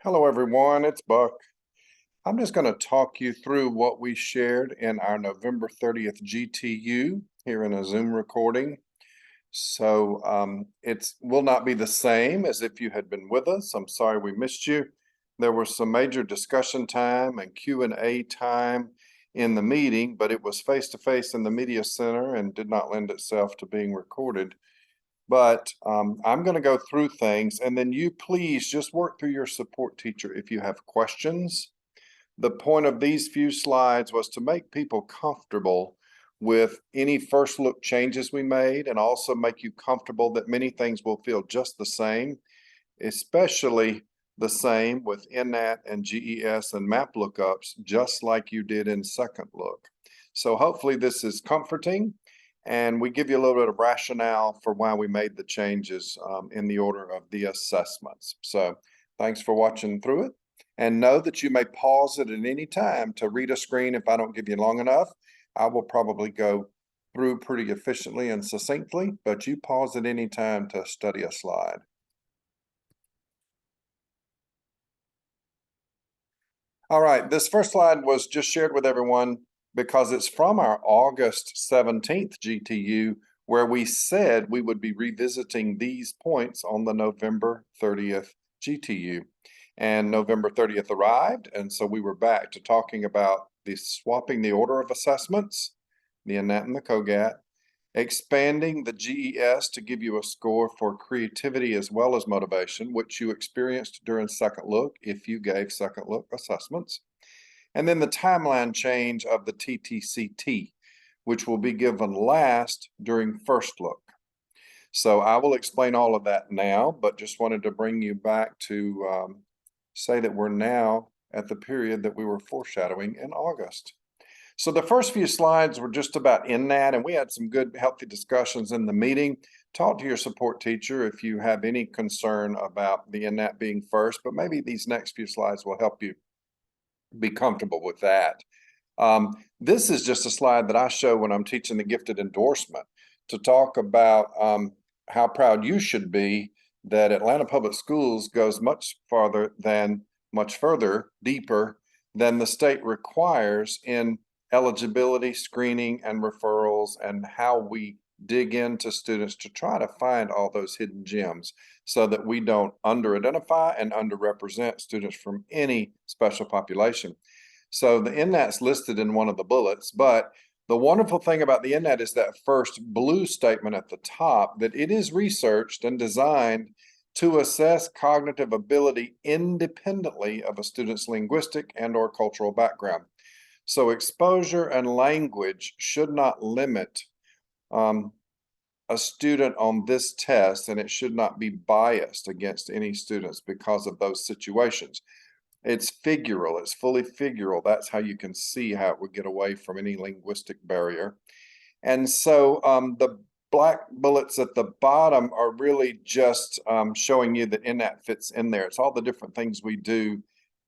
Hello, everyone. It's Buck. I'm just going to talk you through what we shared in our November 30th GTU here in a Zoom recording. So it will not be the same as if you had been with us. I'm sorry we missed you. There was some major discussion time and Q&A time in the meeting, but it was face-to-face in the media center and did not lend itself to being recorded. But I'm going to go through things, and then you please just work through your support teacher if you have questions. The point of these few slides was to make people comfortable with any first look changes we made, and also make you comfortable that many things will feel just the same, especially the same with INNAT and GES and map lookups, just like you did in second look. So hopefully this is comforting, and we give you a little bit of rationale for why we made the changes in the order of the assessments. So thanks for watching through it, and know that you may pause it at any time to read a screen. If I don't give you long enough, I will probably go through pretty efficiently and succinctly, but you pause at any time to study a slide. All right, this first slide was just shared with everyone because it's from our August 17th GTU, where we said we would be revisiting these points on the November 30th GTU. And November 30th arrived, and so we were back to talking about the swapping the order of assessments, the INNAT and the COGAT, expanding the GES to give you a score for creativity as well as motivation, which you experienced during second look if you gave second look assessments. And then the timeline change of the TTCT, which will be given last during first look. So I will explain all of that now, but just wanted to bring you back to say that we're now at the period that we were foreshadowing in August. So the first few slides were just about INNAT, and we had some good, healthy discussions in the meeting. Talk to your support teacher if you have any concern about the INNAT being first, but maybe these next few slides will help you be comfortable with that. This is just a slide that I show when I'm teaching the gifted endorsement to talk about how proud you should be that Atlanta Public Schools goes much further, deeper than the state requires in eligibility, screening, and referrals, and how we dig into students to try to find all those hidden gems so that we don't under-identify and underrepresent students from any special population. So the INNAT's listed in one of the bullets, but the wonderful thing about the INNAT is that first blue statement at the top, that it is researched and designed to assess cognitive ability independently of a student's linguistic and or cultural background. So exposure and language should not limit a student on this test, and it should not be biased against any students because of those situations. It's figural, it's fully figural. That's how you can see how it would get away from any linguistic barrier. And so the black bullets at the bottom are really just showing you that INNAT fits in there. It's all the different things we do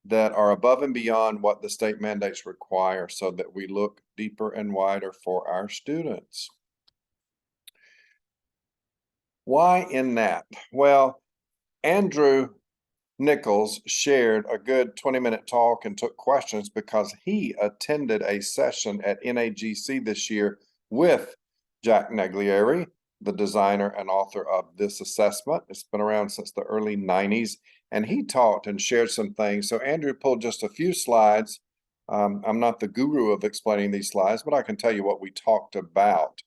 that are above and beyond what the state mandates require so that we look deeper and wider for our students. Why INNAT? Well, Andrew Nichols shared a good 20-minute talk and took questions because he attended a session at NAGC this year with Jack Naglieri, the designer and author of this assessment. It's been around since the early 90s, and he talked and shared some things. So Andrew pulled just a few slides. I'm not the guru of explaining these slides, but I can tell you what we talked about.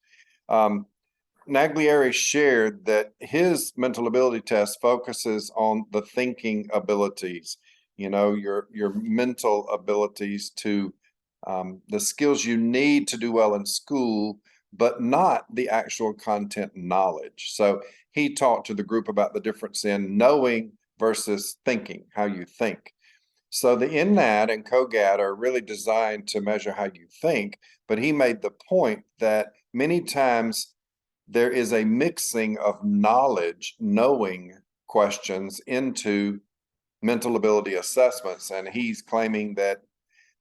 Naglieri shared that his mental ability test focuses on the thinking abilities, you know, your mental abilities to the skills you need to do well in school, but not the actual content knowledge. So he talked to the group about the difference in knowing versus thinking, how you think. So the INNAT and COGAT are really designed to measure how you think, but he made the point that many times there is a mixing of knowledge, knowing questions into mental ability assessments, and he's claiming that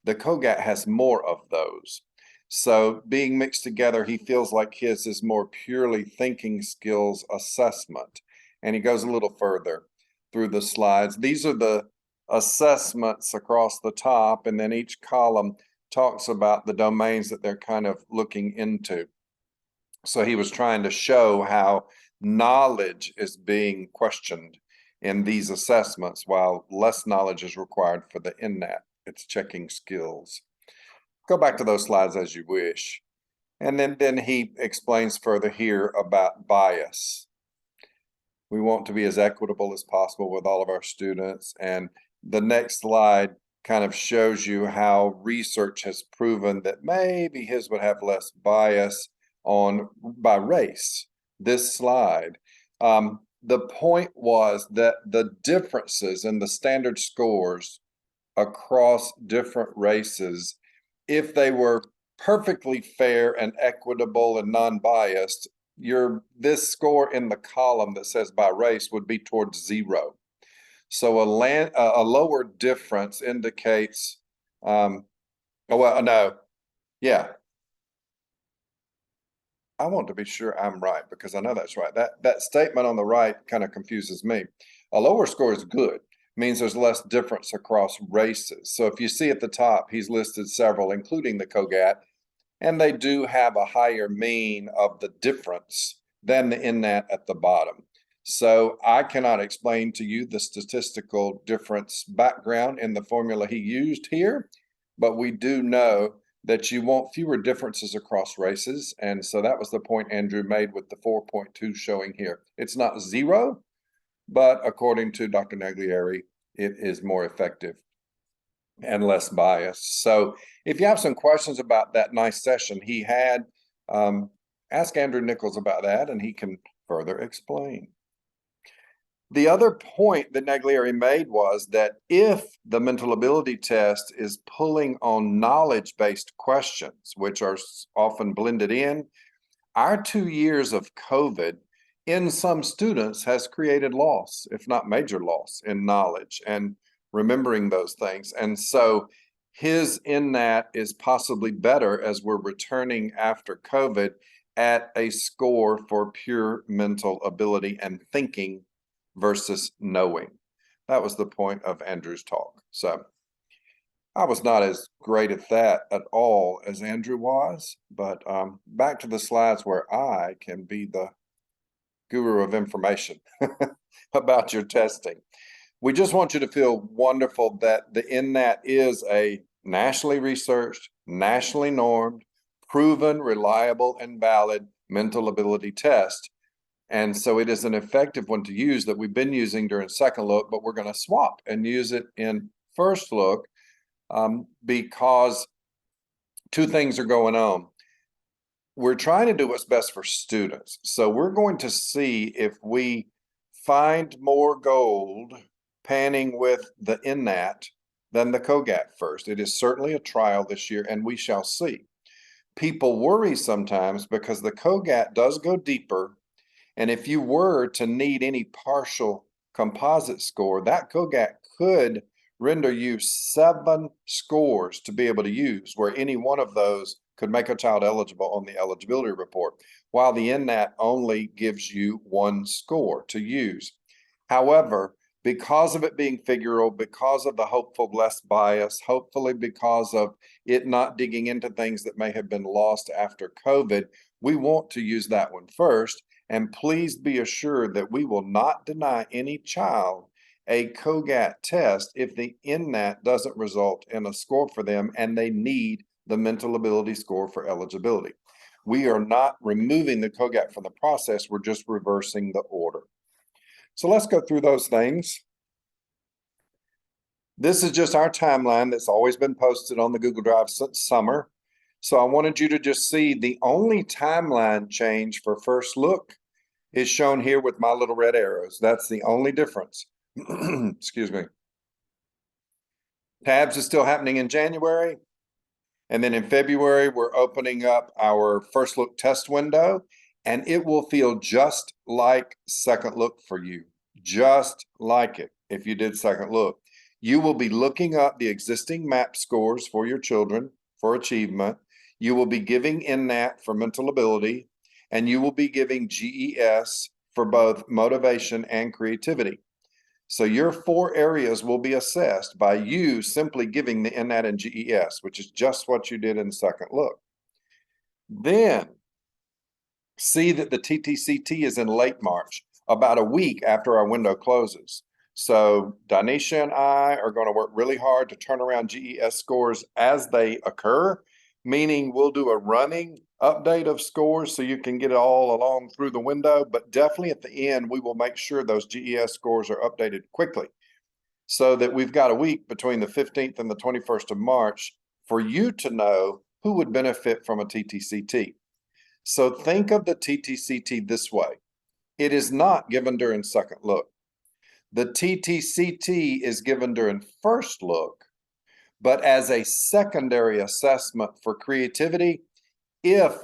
the COGAT has more of those. So being mixed together, he feels like his is more purely thinking skills assessment. And he goes a little further through the slides. These are the assessments across the top, and then each column talks about the domains that they're kind of looking into. So he was trying to show how knowledge is being questioned in these assessments, while less knowledge is required for the INNAT. It's checking skills. Go back to those slides as you wish. And then he explains further here about bias. We want to be as equitable as possible with all of our students. And the next slide kind of shows you how research has proven that maybe his would have less bias by race. This slide. The point was that the differences in the standard scores across different races, if they were perfectly fair and equitable and non-biased, this score in the column that says by race would be towards 0. So a lower difference indicates, I want to be sure I'm right, because I know that's right. That statement on the right kind of confuses me. A lower score is good, means there's less difference across races. So if you see at the top, he's listed several, including the COGAT, and they do have a higher mean of the difference than the INNAT at the bottom. So I cannot explain to you the statistical difference background in the formula he used here, but we do know that you want fewer differences across races. And so that was the point Andrew made with the 4.2 showing here. It's not 0, but according to Dr. Naglieri, it is more effective and less biased. So if you have some questions about that nice session he had, ask Andrew Nichols about that and he can further explain. The other point that Naglieri made was that if the mental ability test is pulling on knowledge-based questions, which are often blended in, our 2 years of COVID in some students has created loss, if not major loss, in knowledge and remembering those things. And so his INNAT is possibly better as we're returning after COVID at a score for pure mental ability and thinking versus knowing. That was the point of Andrew's talk. So I was not as great at that at all as Andrew was, but back to the slides where I can be the guru of information about your testing. We just want you to feel wonderful that the INNAT is a nationally researched, nationally normed, proven, reliable, and valid mental ability test. And so it is an effective one to use that we've been using during second look, but we're going to swap and use it in first look because two things are going on. We're trying to do what's best for students. So we're going to see if we find more gold panning with the INNAT than the COGAT first. It is certainly a trial this year, and we shall see. People worry sometimes because the COGAT does go deeper. And if you were to need any partial composite score, that COGAT could render you 7 scores to be able to use, where any one of those could make a child eligible on the eligibility report, while the INNAT only gives you 1 score to use. However, because of it being figural, because of the hopeful less bias, hopefully because of it not digging into things that may have been lost after COVID, we want to use that one first. And please be assured that we will not deny any child a COGAT test if the INNAT doesn't result in a score for them and they need the mental ability score for eligibility. We are not removing the COGAT from the process, we're just reversing the order. So let's go through those things. This is just our timeline that's always been posted on the Google Drive since summer. So I wanted you to just see the only timeline change for first look is shown here with my little red arrows. That's the only difference. Excuse me. Tabs is still happening in January. And then in February, we're opening up our first look test window, and it will feel just like second look for you, just like it if you did second look. You will be looking up the existing MAP scores for your children for achievement. You will be giving INNAT for mental ability, and you will be giving GES for both motivation and creativity. So your 4 areas will be assessed by you simply giving the NNAT and GES, which is just what you did in second look. Then see that the TTCT is in late March, about a week after our window closes. So Danisha and I are going to work really hard to turn around GES scores as they occur, meaning we'll do a running update of scores so you can get it all along through the window, but definitely at the end, we will make sure those GES scores are updated quickly so that we've got a week between the 15th and the 21st of March for you to know who would benefit from a TTCT. So think of the TTCT this way. It is not given during second look. The TTCT is given during first look, but as a secondary assessment for creativity if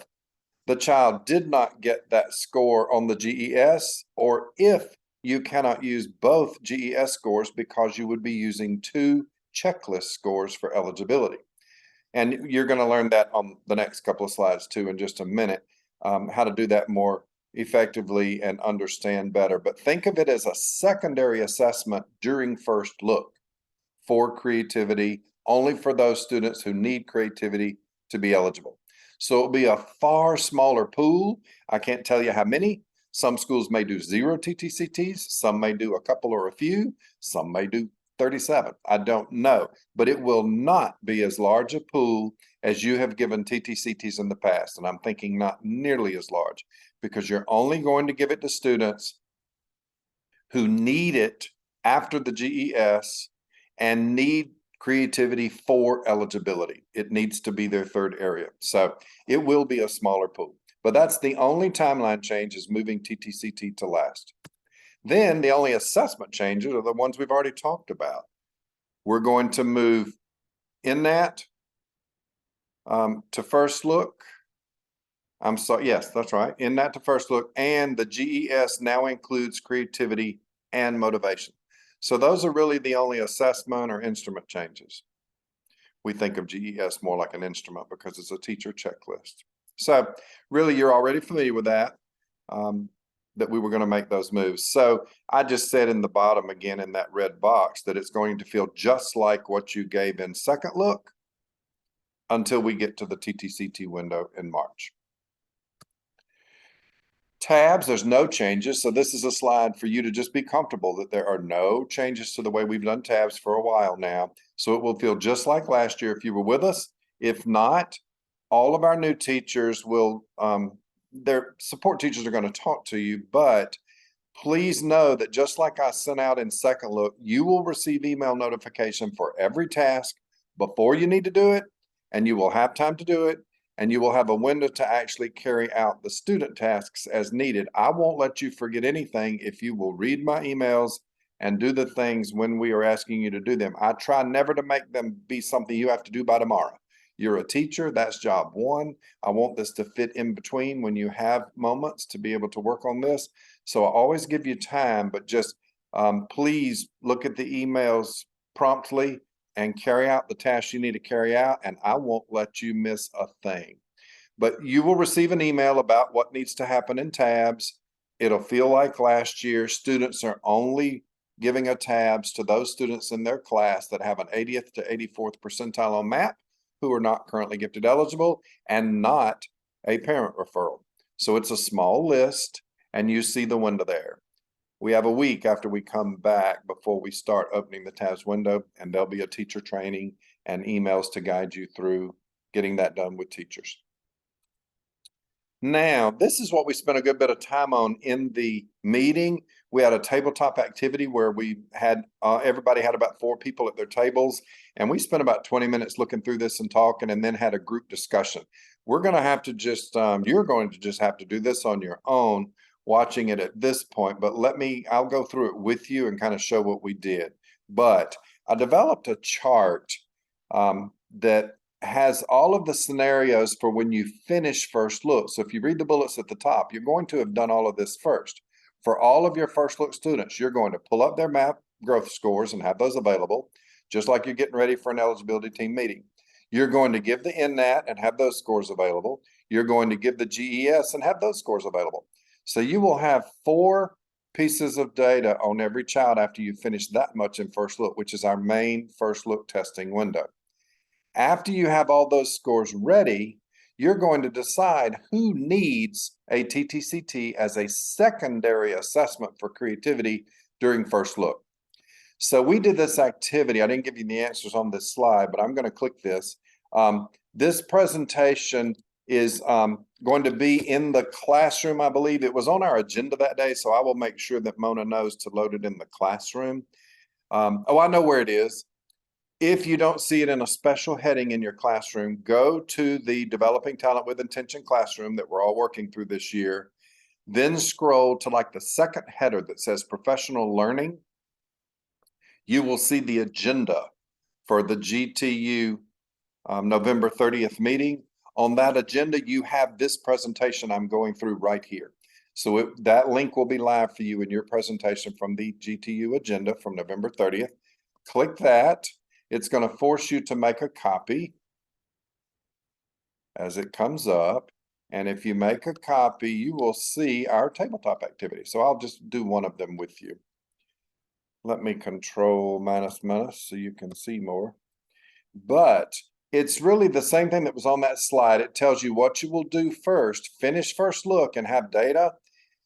the child did not get that score on the GES, or if you cannot use both GES scores because you would be using 2 checklist scores for eligibility. And you're going to learn that on the next couple of slides too in just a minute, how to do that more effectively and understand better. But think of it as a secondary assessment during first look for creativity, only for those students who need creativity to be eligible. So it'll be a far smaller pool. I can't tell you how many. Some schools may do 0 TTCTs, some may do a couple or a few, some may do 37. I don't know, but it will not be as large a pool as you have given TTCTs in the past. And I'm thinking not nearly as large because you're only going to give it to students who need it after the GES and need creativity for eligibility. It needs to be their 3rd area. So it will be a smaller pool, but that's the only timeline change is moving TTCT to last. Then the only assessment changes are the ones we've already talked about. We're going to move NNAT to first look. I'm sorry, yes, that's right. NNAT to first look, and the GES now includes creativity and motivation. So those are really the only assessment or instrument changes. We think of GES more like an instrument because it's a teacher checklist. So really, you're already familiar with that, that we were going to make those moves. So I just said in the bottom again in that red box that it's going to feel just like what you gave in second look until we get to the TTCT window in March. Tabs, there's no changes. So this is a slide for you to just be comfortable that there are no changes to the way we've done tabs for a while now. So it will feel just like last year if you were with us. If not, all of our new teachers will, their support teachers are going to talk to you, but please know that just like I sent out in second look, you will receive email notification for every task before you need to do it, and you will have time to do it, and you will have a window to actually carry out the student tasks as needed. I won't let you forget anything if you will read my emails and do the things when we are asking you to do them. I try never to make them be something you have to do by tomorrow. You're a teacher, that's job 1. I want this to fit in between when you have moments to be able to work on this. So I always give you time, but just please look at the emails promptly and carry out the tasks you need to carry out, and I won't let you miss a thing. But you will receive an email about what needs to happen in tabs. It'll feel like last year. Students are only giving a tabs to those students in their class that have an 80th to 84th percentile on MAP, who are not currently gifted eligible, and not a parent referral. So it's a small list, and you see the window there. We have a week after we come back before we start opening the tabs window, and there'll be a teacher training and emails to guide you through getting that done with teachers. Now, this is what we spent a good bit of time on in the meeting. We had a tabletop activity where we had, everybody had about 4 people at their tables, and we spent about 20 minutes looking through this and talking, and then had a group discussion. We're going to have to just, you're going to just have to do this on your own, watching it at this point, but I'll go through it with you and kind of show what we did. But I developed a chart that has all of the scenarios for when you finish first look. So if you read the bullets at the top, you're going to have done all of this first. For all of your first look students, you're going to pull up their MAP growth scores and have those available, just like you're getting ready for an eligibility team meeting. You're going to give the NNAT and have those scores available. You're going to give the GES and have those scores available. So you will have 4 pieces of data on every child after you finish that much in First Look, which is our main First Look testing window. After you have all those scores ready, you're going to decide who needs a TTCT as a secondary assessment for creativity during First Look. So we did this activity. I didn't give you the answers on this slide, but I'm going to click this. This presentation is going to be in the classroom, I believe. It was on our agenda that day, so I will make sure that Mona knows to load it in the classroom. Oh, I know where it is. If you don't see it in a special heading in your classroom, go to the Developing Talent with Intention classroom that we're all working through this year. Then scroll to like the second header that says Professional Learning. You will see the agenda for the GTU November 30th meeting. On that agenda, you have this presentation I'm going through right here. So that link will be live for you in your presentation from the GTU agenda from November 30th. Click that. It's going to force you to make a copy as it comes up. And if you make a copy, you will see our tabletop activity. So I'll just do one of them with you. Let me control minus so you can see more. But it's really the same thing that was on that slide. It tells you what you will do first, finish First Look and have data.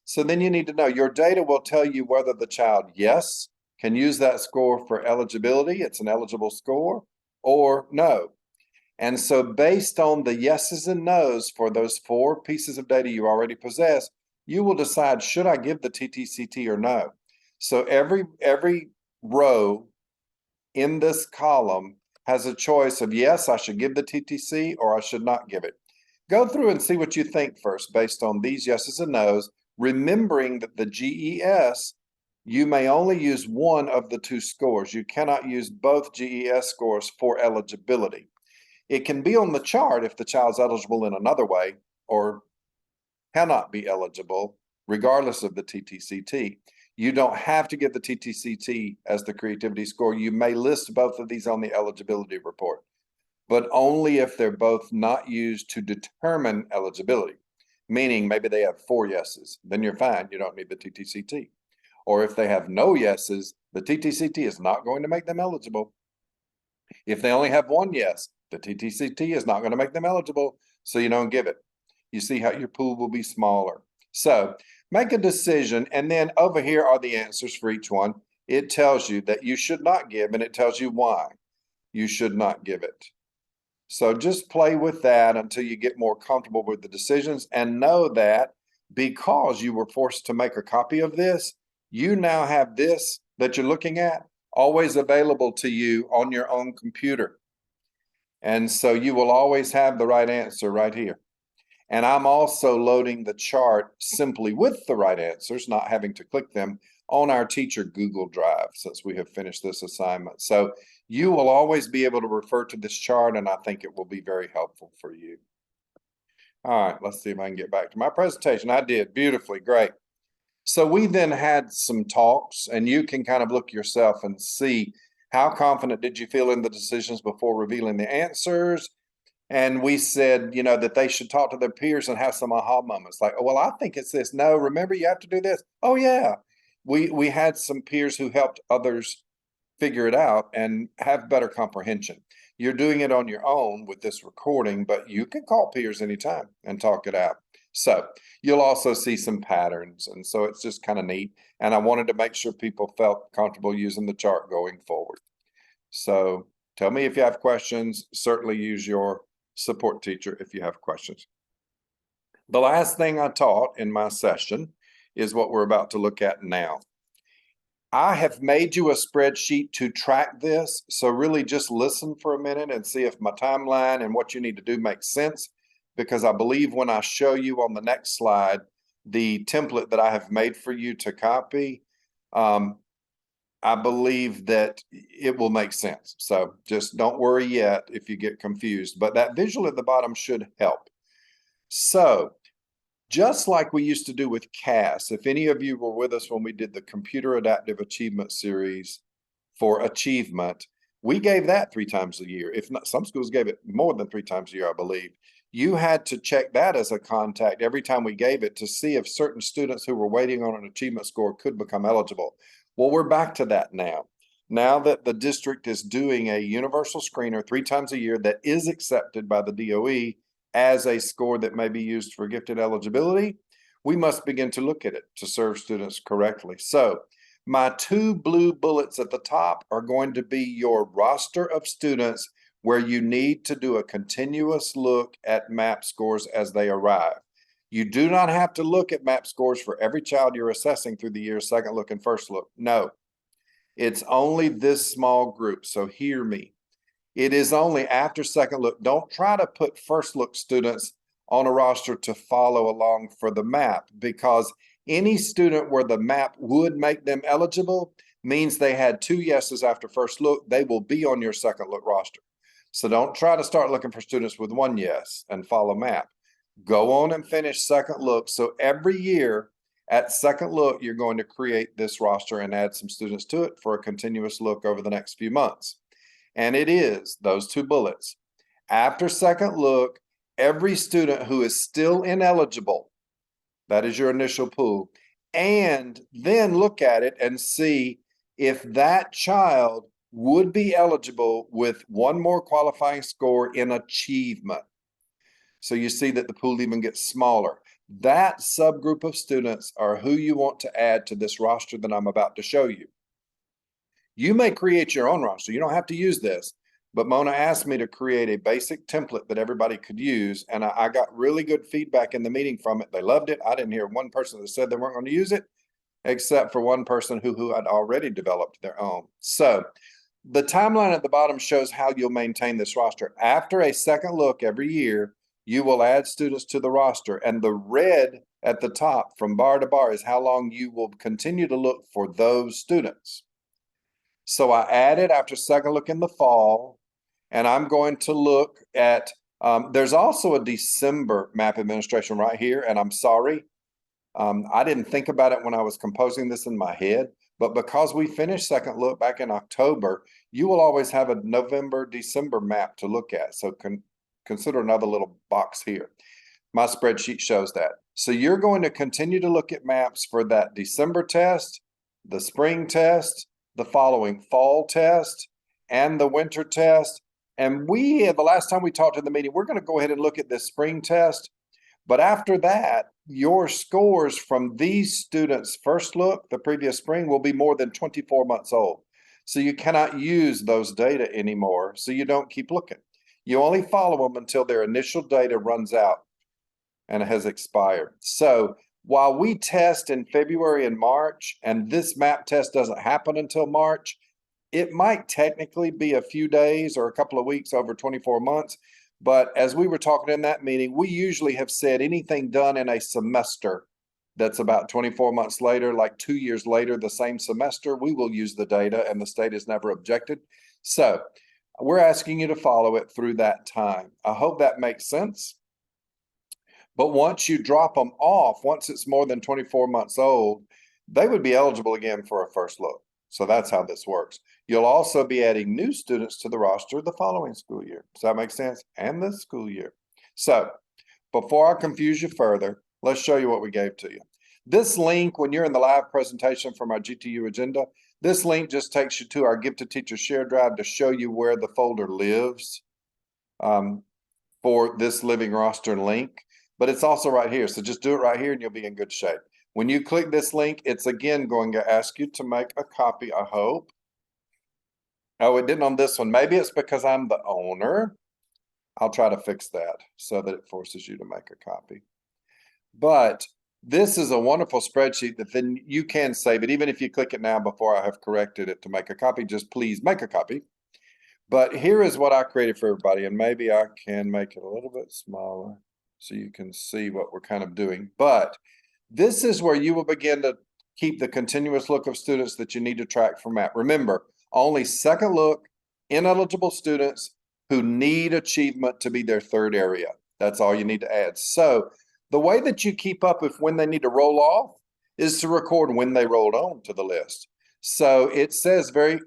So then you need to know your data will tell you whether the child, yes, can use that score for eligibility, it's an eligible score, or no. And so based on the yeses and nos for those 4 pieces of data you already possess, you will decide, should I give the TTCT or no? So every row in this column has a choice of, yes, I should give the TTC or I should not give it. Go through and see what you think first based on these yeses and nos, remembering that the GES, you may only use one of the 2 scores. You cannot use both GES scores for eligibility. It can be on the chart if the child's eligible in another way or cannot be eligible, regardless of the TTCT. You don't have to get the TTCT as the creativity score. You may list both of these on the eligibility report, but only if they're both not used to determine eligibility, meaning maybe they have 4 yeses, then you're fine. You don't need the TTCT. Or if they have no yeses, the TTCT is not going to make them eligible. If they only have 1 yes, the TTCT is not going to make them eligible, so you don't give it. You see how your pool will be smaller. So make a decision, and then over here are the answers for each one. It tells you that you should not give, and it tells you why you should not give it. So just play with that until you get more comfortable with the decisions, and know that because you were forced to make a copy of this, you now have this that you're looking at always available to you on your own computer. And so you will always have the right answer right here. And I'm also loading the chart simply with the right answers, not having to click them, on our teacher Google Drive since we have finished this assignment. So you will always be able to refer to this chart, and I think it will be very helpful for you. All right, let's see if I can get back to my presentation. I did beautifully, great. So we then had some talks, and you can kind of look yourself and see how confident did you feel in the decisions before revealing the answers. And we said, you know, that they should talk to their peers and have some aha moments like, oh, well, I think it's this. No, remember, you have to do this. Oh, yeah. We had some peers who helped others figure it out and have better comprehension. You're doing it on your own with this recording, but you can call peers anytime and talk it out. So you'll also see some patterns. And so it's just kind of neat. And I wanted to make sure people felt comfortable using the chart going forward. So tell me if you have questions. Certainly use your support teacher if you have questions. The last thing I taught in my session is what we're about to look at now. I have made you a spreadsheet to track this. So really just listen for a minute and see if my timeline and what you need to do makes sense. Because I believe when I show you on the next slide, the template that I have made for you to copy, I believe that it will make sense. So just don't worry yet if you get confused, but that visual at the bottom should help. So just like we used to do with CAS, if any of you were with us when we did the Computer Adaptive Achievement Series for achievement, we gave that 3 times a year. If not, some schools gave it more than 3 times a year, I believe. you had to check that as a contact every time we gave it to see if certain students who were waiting on an achievement score could become eligible. Well, we're back to that now. Now that the district is doing a universal screener 3 times a year that is accepted by the DOE as a score that may be used for gifted eligibility, we must begin to look at it to serve students correctly. So my 2 blue bullets at the top are going to be your roster of students where you need to do a continuous look at MAP scores as they arrive. You do not have to look at MAP scores for every child you're assessing through the year, second look and first look. No, it's only this small group. So hear me. It is only after second look. Don't try to put first look students on a roster to follow along for the MAP, because any student where the MAP would make them eligible means they had 2 yeses after first look. They will be on your second look roster. So don't try to start looking for students with 1 yes and follow MAP. Go on and finish second look. So every year at second look, you're going to create this roster and add some students to it for a continuous look over the next few months. And it is those 2 bullets. After second look, every student who is still ineligible, that is your initial pool, and then look at it and see if that child would be eligible with 1 more qualifying score in achievement. So you see that the pool even gets smaller. That subgroup of students are who you want to add to this roster that I'm about to show you. You may create your own roster. You don't have to use this, but Mona asked me to create a basic template that everybody could use, and I got really good feedback in the meeting from it. They loved it. I didn't hear one person that said they weren't going to use it, except for one person who had already developed their own. So the timeline at the bottom shows how you'll maintain this roster. After a second look every year, you will add students to the roster, and the red at the top from bar to bar is how long you will continue to look for those students. So I added after second look in the fall, and I'm going to look at, there's also a December MAP administration right here, and I'm sorry, I didn't think about it when I was composing this in my head, but because we finished second look back in October, you will always have a November, December MAP to look at. So consider another little box here. My spreadsheet shows that. So you're going to continue to look at MAPs for that December test, the spring test, the following fall test, and the winter test. And the last time we talked in the meeting, we're going to go ahead and look at this spring test. But after that, your scores from these students' first look, the previous spring, will be more than 24 months old. So you cannot use those data anymore, so you don't keep looking. You only follow them until their initial data runs out and has expired. So while we test in February and March, and this MAP test doesn't happen until March, it might technically be a few days or a couple of weeks over 24 months. But as we were talking in that meeting, we usually have said anything done in a semester that's about 24 months later, like 2 years later, the same semester, we will use the data, and the state has never objected. So we're asking you to follow it through that time. I hope that makes sense. But once you drop them off, once it's more than 24 months old, they would be eligible again for a first look. So that's how this works. You'll also be adding new students to the roster the following school year. Does that make sense? And this school year. So before I confuse you further, let's show you what we gave to you. This link, when you're in the live presentation from our GTU agenda, this link just takes you to our Gifted Teacher Share Drive to show you where the folder lives for this living roster link. But it's also right here. So just do it right here and you'll be in good shape. When you click this link, it's again going to ask you to make a copy, I hope. Oh, it didn't on this one. Maybe it's because I'm the owner. I'll try to fix that so that it forces you to make a copy. But this is a wonderful spreadsheet that then you can save it. Even if you click it now before I have corrected it to make a copy, just please make a copy. But here is what I created for everybody. And maybe I can make it a little bit smaller so you can see what we're kind of doing. But this is where you will begin to keep the continuous look of students that you need to track for MAP. Remember, only second look, ineligible students who need achievement to be their third area. That's all you need to add. So the way that you keep up with when they need to roll off is to record when they rolled on to the list. So it says very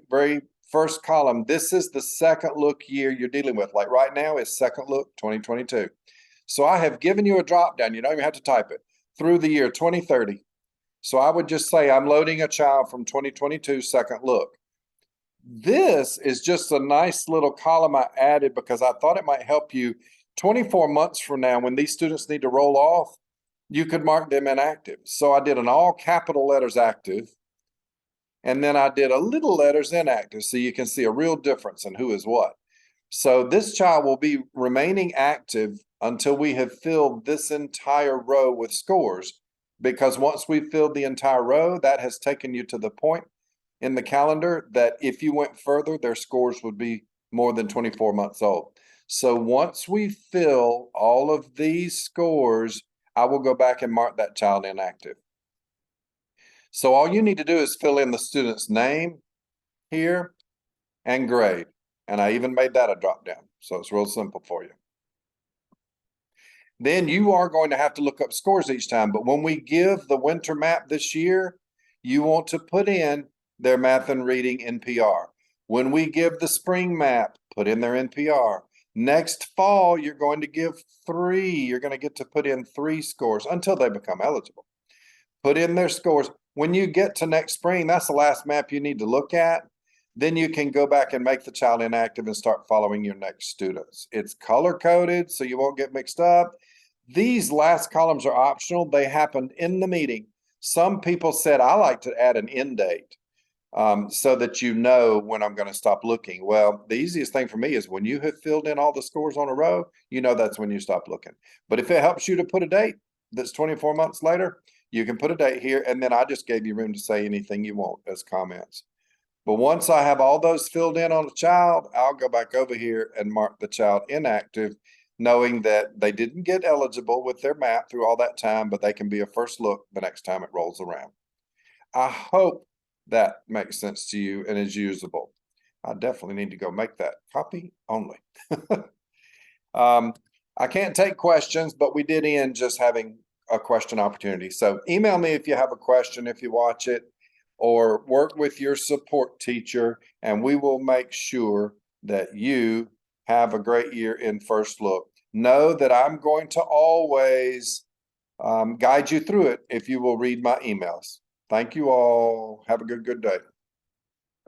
first column, this is the second look year you're dealing with. Like right now is second look 2022. So I have given you a drop down. You don't even have to type it through the year 2030. So I would just say I'm loading a child from 2022 second look. This is just a nice little column I added because I thought it might help you 24 months from now when these students need to roll off, you could mark them inactive. So I did an all capital letters active, and then I did a little letters inactive so you can see a real difference in who is what. So this child will be remaining active until we have filled this entire row with scores, because once we've filled the entire row, that has taken you to the point in the calendar that if you went further, their scores would be more than 24 months old. So once we fill all of these scores, I will go back and mark that child inactive. So all you need to do is fill in the student's name here and grade. And I even made that a drop down. So it's real simple for you. Then you are going to have to look up scores each time. But when we give the winter map this year, you want to put in their math and reading NPR. When we give the spring map, put in their NPR. Next fall, you're going to give 3. You're going to get to put in 3 scores until they become eligible. Put in their scores. When you get to next spring, that's the last map you need to look at. Then you can go back and make the child inactive and start following your next students. It's color coded, so you won't get mixed up. These last columns are optional. They happened in the meeting. Some people said, I like to add an end date so that you know when I'm going to stop looking. Well, the easiest thing for me is when you have filled in all the scores on a row, you know that's when you stop looking. But if it helps you to put a date that's 24 months later, you can put a date here, and then I just gave you room to say anything you want as comments. But once I have all those filled in on a child, I'll go back over here and mark the child inactive, knowing that they didn't get eligible with their map through all that time, but they can be a first look the next time it rolls around. I hope that makes sense to you and is usable. I definitely need to go make that copy only. I can't take questions, but we did end just having a question opportunity. So email me if you have a question, if you watch it, or work with your support teacher, and we will make sure that you have a great year in First Look. Know that I'm going to always guide you through it if you will read my emails. Thank you all. Have a good day.